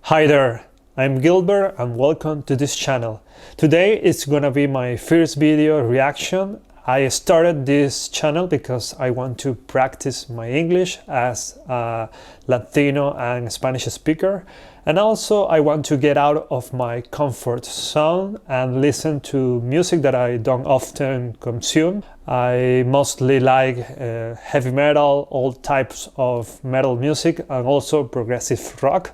Hi there, I'm Gilbert and welcome to this channel. Today it's gonna be my first video reaction. I started this channel because I want to practice my English as a Latino and Spanish speaker, and also I want to get out of my comfort zone and listen to music that I don't often consume. I mostly like heavy metal, all types of metal music, and also progressive rock.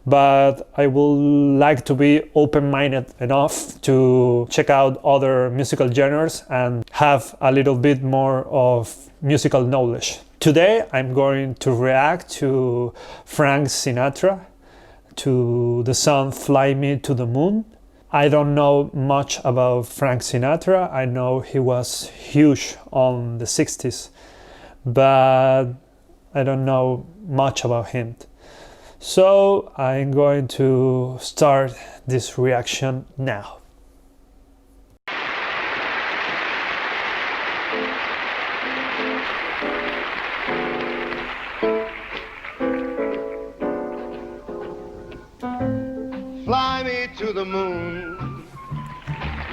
But I would like to be open-minded enough to check out other musical genres and have a little bit more of musical knowledge. Today I'm going to react to Frank Sinatra, to the song Fly Me to the Moon. I don't know much about Frank Sinatra. I know he was huge on the 60s, but I don't know much about him. So I'm going to start this reaction now. Fly me to the moon,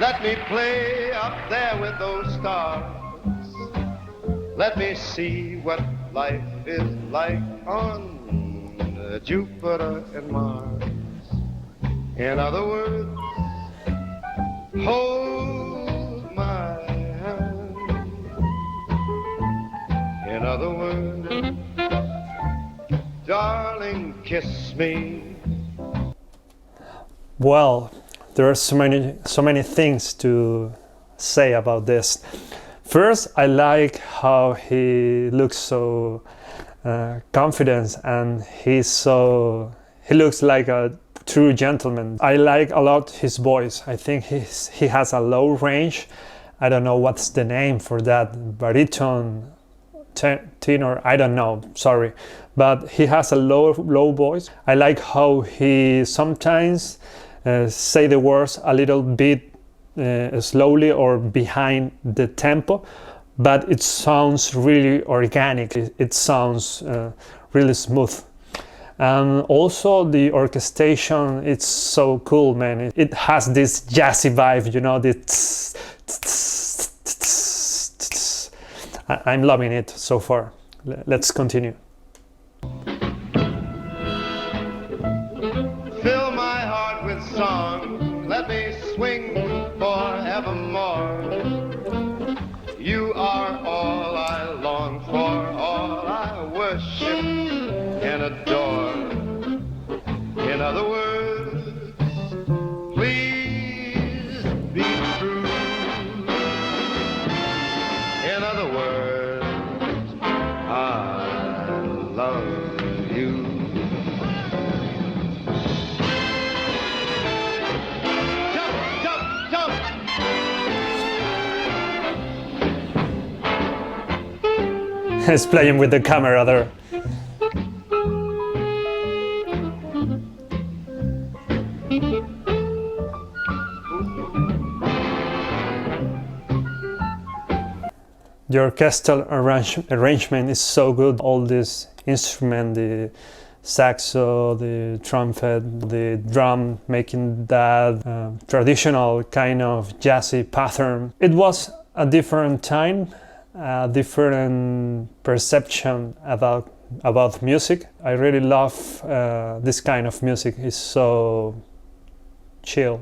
let me play up there with those stars. Let me see what life is like on Jupiter and Mars. In other words, hold my hand. In other words, darling, kiss me. Well, there are so many things to say about this. First, I like how he looks so confident, and he looks like a true gentleman. I like a lot his voice. I think he has a low range. I don't know what's the name for that, baritone, tenor, I don't know, sorry, but he has a low voice. I like how he sometimes say the words a little bit slowly or behind the tempo, but it sounds really organic. It sounds really smooth. And also the orchestration, it's so cool, man. It has this jazzy vibe, you know, I'm loving it so far. Let's continue. Fill my heart with song, let me swing forevermore. You are all I long for, all I worship and adore. In other words, please be true. In other words, I love you. Jump, jump, jump! He's playing with the camera there. The orchestral arrangement is so good. All this instrument, the saxo, the trumpet, the drum, making that traditional kind of jazzy pattern. It was a different time, a different perception about music. I really love this kind of music. It's so chill.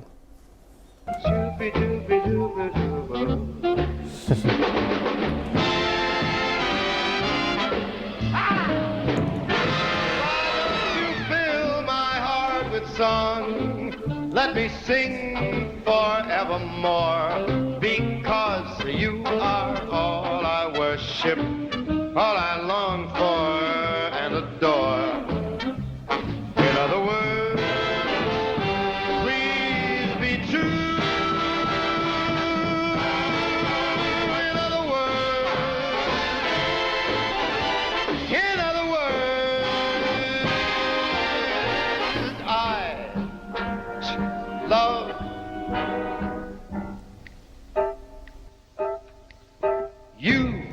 Song, let me sing forevermore, because you are all I worship, all I long for and adore. In other words, please be true. In other words, I love you.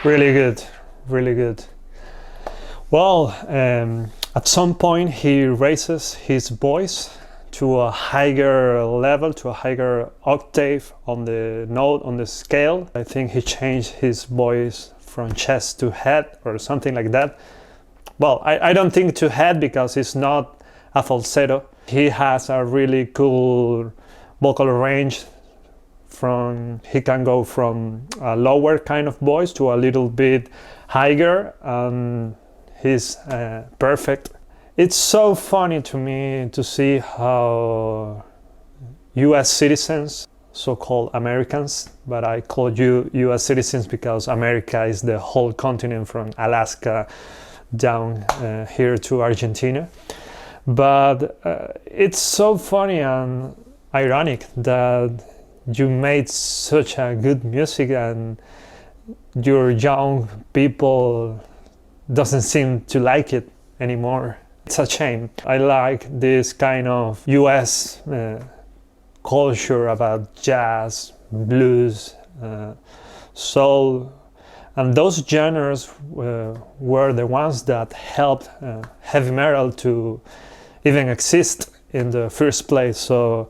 Really good, really good. Well, at some point he raises his voice to a higher level, to a higher octave on the note, on the scale. I think he changed his voice from chest to head or something like that. Well, I don't think to head because it's not a falsetto. He has a really cool vocal range. He can go from a lower kind of voice to a little bit higher, and he's perfect. It's so funny to me to see how US citizens, so-called Americans, but I call you US citizens because America is the whole continent from Alaska down here to Argentina. But it's so funny and ironic that you made such a good music and your young people doesn't seem to like it anymore. It's a shame. I like this kind of US culture about jazz, blues, soul, and those genres were the ones that helped heavy metal to even exist in the first place. So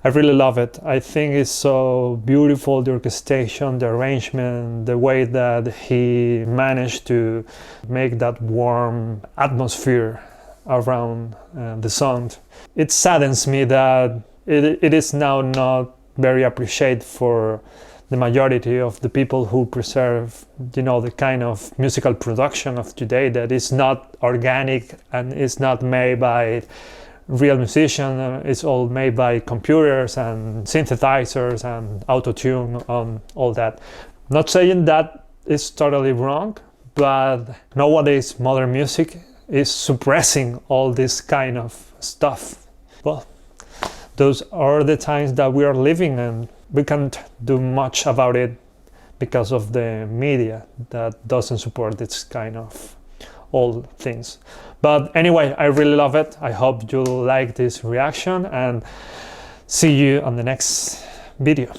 I really love it. I think it's so beautiful, the orchestration, the arrangement, the way that he managed to make that warm atmosphere around the sound. It saddens me that it is now not very appreciated for the majority of the people who preserve, the kind of musical production of today that is not organic and is not made by real musician. It's all made by computers and synthesizers and auto-tune and all that. Not saying that is totally wrong, but nowadays modern music is suppressing all this kind of stuff. Well, those are the times that we are living, and we can't do much about it because of the media that doesn't support this kind of old things. But anyway, I really love it. I hope you like this reaction, and see you on the next video.